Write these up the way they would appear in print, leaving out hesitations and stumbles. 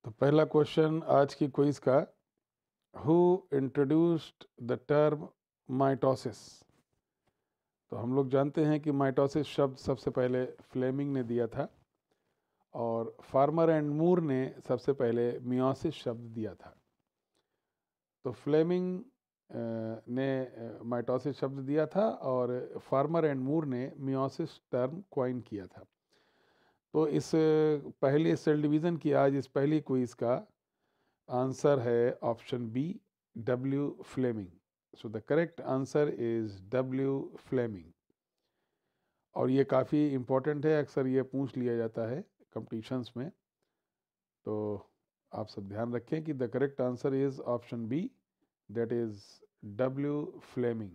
तो पहला क्वेश्चन आज की क्विज का, who introduced the term mitosis. तो हम लोग जानते हैं कि माइटोसिस शब्द सबसे पहले फ्लेमिंग ने दिया था और फार्मर एंड मूर ने सबसे पहले मियोसिस शब्द दिया था। तो फ्लेमिंग ने माइटोसिस शब्द दिया था और फार्मर एंड मूर ने मियोसिस टर्म क्वाइन किया था। तो इस पहले सेल डिवीज़न की आज इस पहली क्विज का आंसर है option B, W Fleming. So the correct answer is W Fleming. और ये काफ़ी इम्पोर्टेंट है, अक्सर ये पूछ लिया जाता है कंपटीशंस में। तो आप सब ध्यान रखें कि the correct answer is option B, that is W Fleming,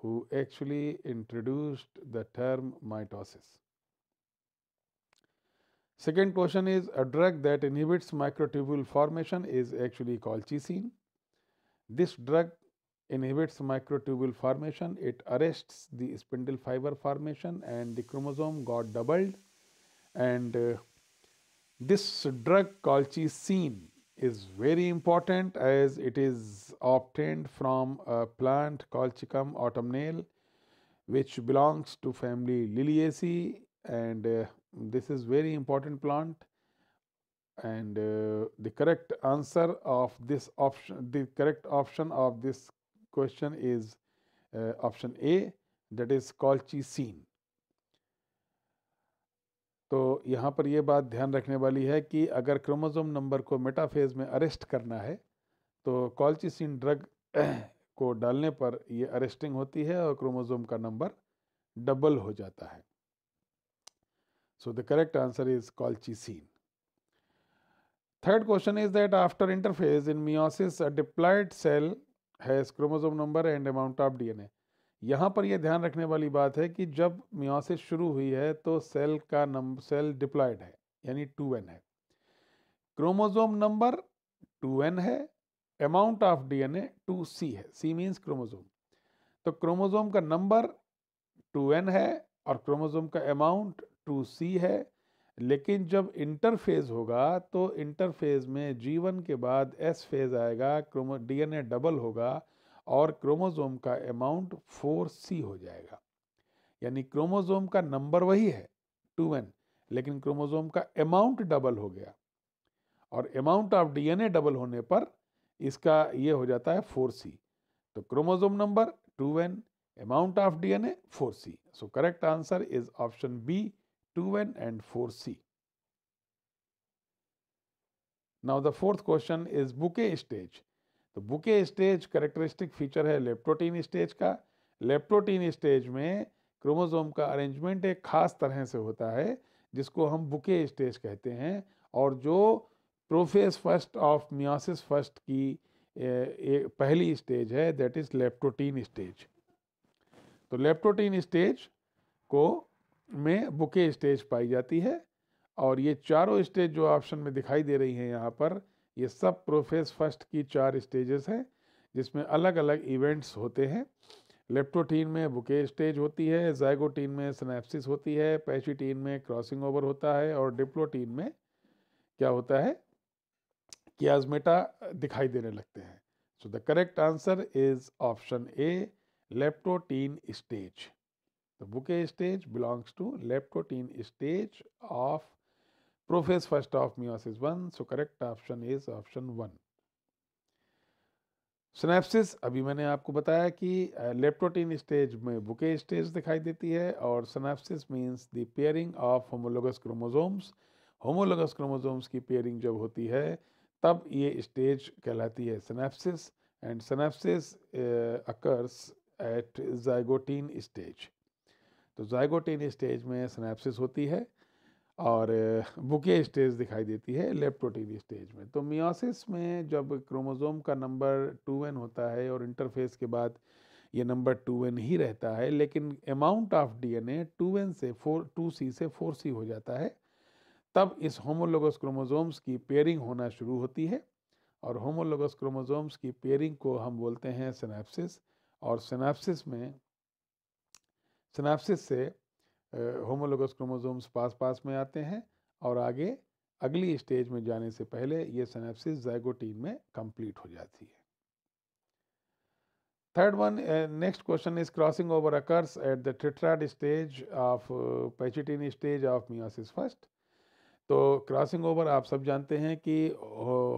who actually introduced the term mitosis. Second question is, a drug that inhibits microtubule formation is actually colchicine. This drug inhibits microtubule formation. It arrests the spindle fiber formation and the chromosome got doubled. And this drug colchicine is very important as it is obtained from a plant Colchicum autumnale, which belongs to family Liliaceae, and this is very important plant. And the correct answer of this option, the correct option of this question is option A, that is colchicine. तो यहाँ पर यह बात ध्यान रखने वाली है कि अगर क्रोमोसोम नंबर को मेटाफेज में अरेस्ट करना है तो कॉल्चिसिन ड्रग को डालने पर ये अरेस्टिंग होती है और क्रोमोसोम का नंबर डबल हो जाता है। So the correct answer is colchicine. Third question is that after interphase in meiosis, a diploid cell has chromosome number and amount of DNA. यहाँ पर यह ध्यान रखने वाली बात है कि जब मियोसिस शुरू हुई है तो सेल का नंबर, सेल डिप्लॉयड है यानी 2n है, क्रोमोसोम नंबर 2n है, अमाउंट ऑफ डीएनए 2c है, c मीन्स क्रोमोसोम। तो क्रोमोसोम का नंबर 2n है और क्रोमोसोम का अमाउंट 2c है। लेकिन जब इंटरफेज होगा तो इंटरफेज में G1 के बाद S फेज आएगा, डीएनए डबल होगा और क्रोमोसोम का अमाउंट 4c हो जाएगा। यानी क्रोमोसोम का नंबर वही है 2n, लेकिन क्रोमोसोम का अमाउंट डबल हो गया और अमाउंट ऑफ डीएनए डबल होने पर इसका ये हो जाता है 4c। तो chromosome number 2n, amount of DNA 4c. So correct answer is option B, 2n and 4c. Now the fourth question is bouquet stage. तो bouquet stage characteristic feature है लेप्टोटीन स्टेज का। लेप्टोटीन स्टेज में chromosome का arrangement एक खास तरह से होता है जिसको हम बुके स्टेज कहते हैं और जो prophase first of meiosis first की पहली स्टेज है, दैट इज लेप्टोटीन स्टेज। तो लेप्टोटीन स्टेज को में बुके स्टेज पाई जाती है और ये चारों स्टेज जो ऑप्शन में दिखाई दे रही हैं यहाँ पर, ये सब प्रोफेज फर्स्ट की 4 स्टेजेस हैं जिसमें अलग अलग इवेंट्स होते हैं। लेप्टोटीन में बुके स्टेज होती है, जाइगोटीन में सिनेप्सिस होती है, पैचिटीन में क्रॉसिंग ओवर होता है और डिप्लोटीन में क्या होता है, कियाज्मेटा दिखाई देने लगते हैं। सो the correct answer is option A, leptotene stage. The bouquet stage belongs to leptotene stage of prophase first of meiosis 1. So correct option is option 1. Synapses, अभी मैंने आपको बताया कि लेप्टोटीन स्टेज में बुके स्टेज दिखाई देती है और synapses means the pairing of homologous chromosomes. Homologous chromosomes की पेयरिंग जब होती है तब ये स्टेज कहलाती है synapses and synapses occurs at zygotene stage. तो जाइगोटीन स्टेज में सिनेप्सिस होती है और बुके स्टेज दिखाई देती है लेप्टोटीन स्टेज में। तो मियोसिस में जब क्रोमोसोम का नंबर 2n होता है और इंटरफेस के बाद ये नंबर 2n ही रहता है, लेकिन अमाउंट ऑफ डीएनए 2n से 2c से 4c हो जाता है, तब इस होमोलोगस क्रोमोसोम्स की पेयरिंग होना शुरू होती है और होमोलोगस क्रोमोसोम्स की पेयरिंग को हम बोलते हैं सिनेप्सिस। और सिनेप्सिस से होमोलोगस क्रोमोसोम्स पास पास में आते हैं और आगे अगली स्टेज में जाने से पहले ये सिनेप्सिस ज़ाइगोटीन में कंप्लीट हो जाती है। Third one, next question is crossing over occurs at the tetrad stage of Pachytene stage of meiosis first. तो क्रॉसिंग ओवर आप सब जानते हैं कि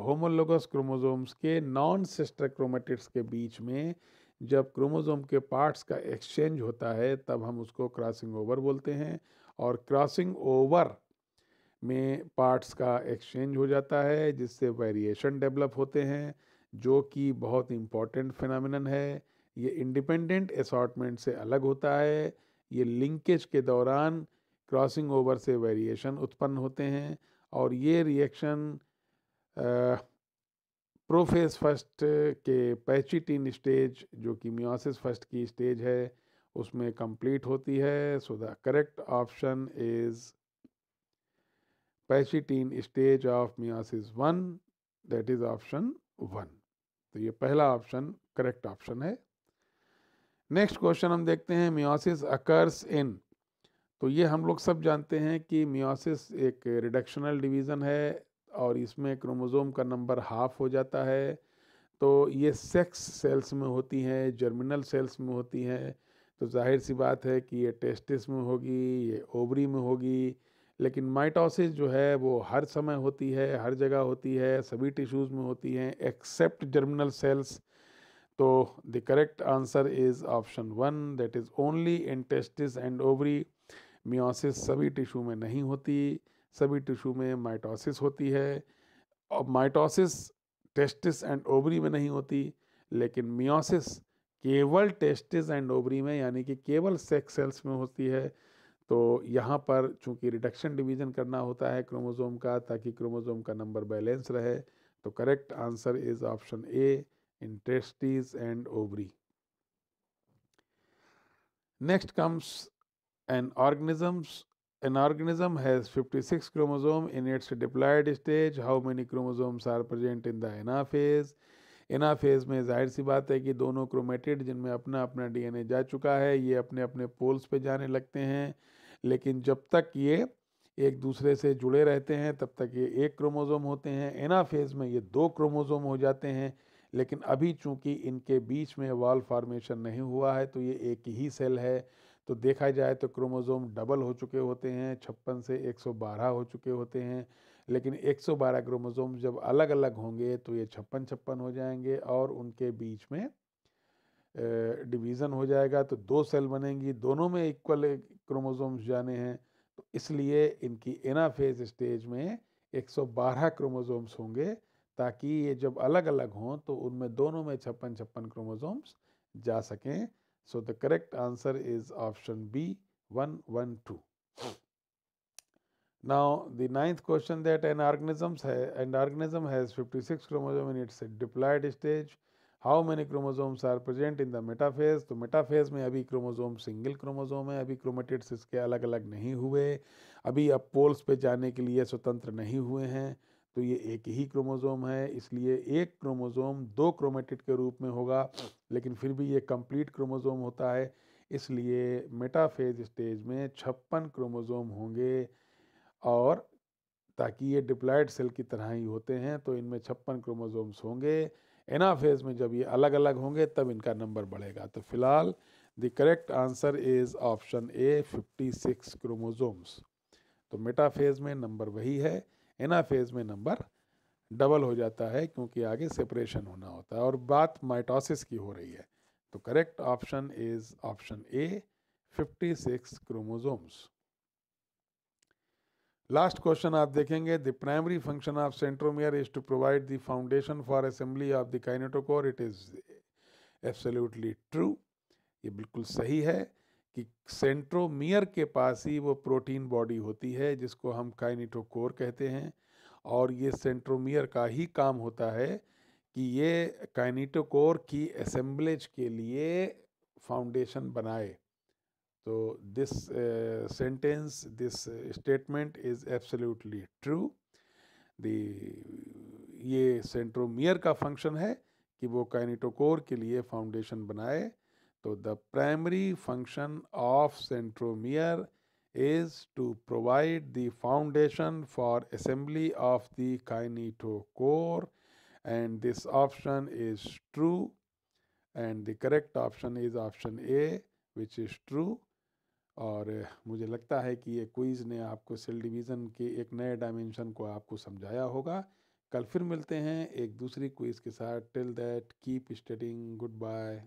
होमोलोगस क्रोमोसोम्स के नॉन सिस्टर क्रोमेटिड्स के बीच में जब क्रोमोसोम के पार्ट्स का एक्सचेंज होता है तब हम उसको क्रॉसिंग ओवर बोलते हैं। और क्रॉसिंग ओवर में पार्ट्स का एक्सचेंज हो जाता है जिससे वेरिएशन डेवलप होते हैं, जो कि बहुत इम्पॉर्टेंट फिनोमिनन है। ये इंडिपेंडेंट असॉर्टमेंट से अलग होता है। ये लिंकेज के दौरान क्रॉसिंग ओवर से वेरिएशन उत्पन्न होते हैं और ये रिएक्शन प्रोफेज फर्स्ट के पैचिटीन स्टेज जो कि मियोसिस फर्स्ट की स्टेज है उसमें कंप्लीट होती है। So the correct option is pachytene stage of meiosis 1, that is option 1। तो ये पहला ऑप्शन करेक्ट ऑप्शन है। नेक्स्ट क्वेश्चन हम देखते हैं, मियोसिस अकर्स इन। तो ये हम लोग सब जानते हैं कि मियोसिस एक रिडक्शनल डिवीज़न है और इसमें क्रोमोसोम का नंबर हाफ हो जाता है। तो ये सेक्स सेल्स में होती हैं, जर्मिनल सेल्स में होती हैं। तो जाहिर सी बात है कि ये टेस्टिस में होगी, ये ओवरी में होगी। लेकिन माइटोसिस जो है वो हर समय होती है, हर जगह होती है, सभी टिश्यूज़ में होती हैं एक्सेप्ट जर्मिनल सेल्स। तो the correct answer is option 1, that is only in testis and ovary. Meiosis सभी टिश्यू में नहीं होती, सभी टिश्यू में माइटोसिस होती है। और माइटोसिस टेस्टिस एंड ओवरी में नहीं होती, लेकिन मियोसिस केवल टेस्टिस एंड ओवरी में यानी कि केवल सेक्स सेल्स में होती है। तो यहाँ पर चूंकि रिडक्शन डिवीजन करना होता है क्रोमोसोम का ताकि क्रोमोसोम का नंबर बैलेंस रहे, तो correct answer is option A, in testis and ovary. Next comes an organism has 56 chromosomes in its diploid stage. How many chromosomes are present in the anaphase? Anaphase में जाहिर सी बात है कि दोनों chromatid जिनमें अपना अपना डीएनए जा चुका है ये अपने अपने पोल्स पे जाने लगते हैं, लेकिन जब तक ये एक दूसरे से जुड़े रहते हैं तब तक ये एक क्रोमोसोम होते हैं। एनाफेज में ये 2 क्रोमोसोम हो जाते हैं, लेकिन अभी चूंकि इनके बीच में वॉल फॉर्मेशन नहीं हुआ है तो ये एक ही सेल है। तो देखा जाए तो क्रोमोसोम डबल हो चुके होते हैं, 56 से 112 हो चुके होते हैं। लेकिन 112 क्रोमोसोम जब अलग अलग होंगे तो ये 56 हो जाएंगे और उनके बीच में डिवीज़न हो जाएगा, तो 2 सेल बनेंगी, दोनों में इक्वल क्रोमोसोम्स जाने हैं। तो इसलिए इनकी एनाफेज स्टेज में 112 क्रोमोसोम्स होंगे, ताकि ये जब अलग अलग हों तो उनमें दोनों में 56 क्रोमोसोम्स जा सकें। So the correct answer is option B, 112। Now the ninth question, that an organism has 56 chromosomes in its diploid stage. How many chromosomes are present in the metaphase? तो मेटाफेज में अभी क्रोमोसोम सिंगल क्रोमोसोम है, अभी chromatids इसके अलग अलग नहीं हुए, अभी अब पोल्स पे जाने के लिए स्वतंत्र नहीं हुए हैं। तो ये एक ही क्रोमोसोम है, इसलिए एक क्रोमोसोम 2 क्रोमेटिड के रूप में होगा, लेकिन फिर भी ये कंप्लीट क्रोमोसोम होता है। इसलिए मेटाफेज स्टेज में 56 क्रोमोसोम होंगे, और ताकि ये डिप्लॉयड सेल की तरह ही होते हैं तो इनमें 56 क्रोमोसोम्स होंगे। एनाफेज में जब ये अलग अलग होंगे तब इनका नंबर बढ़ेगा। तो फिलहाल the correct answer is option A, 56 chromosomes. तो मेटाफेज में नंबर वही है, एनाफेज में नंबर डबल हो जाता है क्योंकि आगे सेपरेशन होना होता है और बात माइटोसिस की हो रही है। तो correct option is option A, 56 chromosomes. Last question आप देखेंगे, the primary function of centromere is to provide the foundation for assembly of the kinetochore. It is absolutely true. ये बिल्कुल सही है कि सेंट्रोमियर के पास ही वो प्रोटीन बॉडी होती है जिसको हम काइनेटोकोर कहते हैं, और ये सेंट्रोमियर का ही काम होता है कि ये काइनेटोकोर की असेंबलेज के लिए फाउंडेशन बनाए। So this this statement is absolutely true. ये सेंट्रोमियर का फंक्शन है कि वो काइनेटोकोर के लिए फाउंडेशन बनाए। तो the primary function of centromere is to provide the foundation for assembly of the kinetochore, and this option is true, and the correct option is option A, which is true. और मुझे लगता है कि ये quiz ने आपको cell division के एक नए डायमेंशन को आपको समझाया होगा। कल फिर मिलते हैं एक दूसरी क्विज़ के साथ। Till that keep studying. Good bye.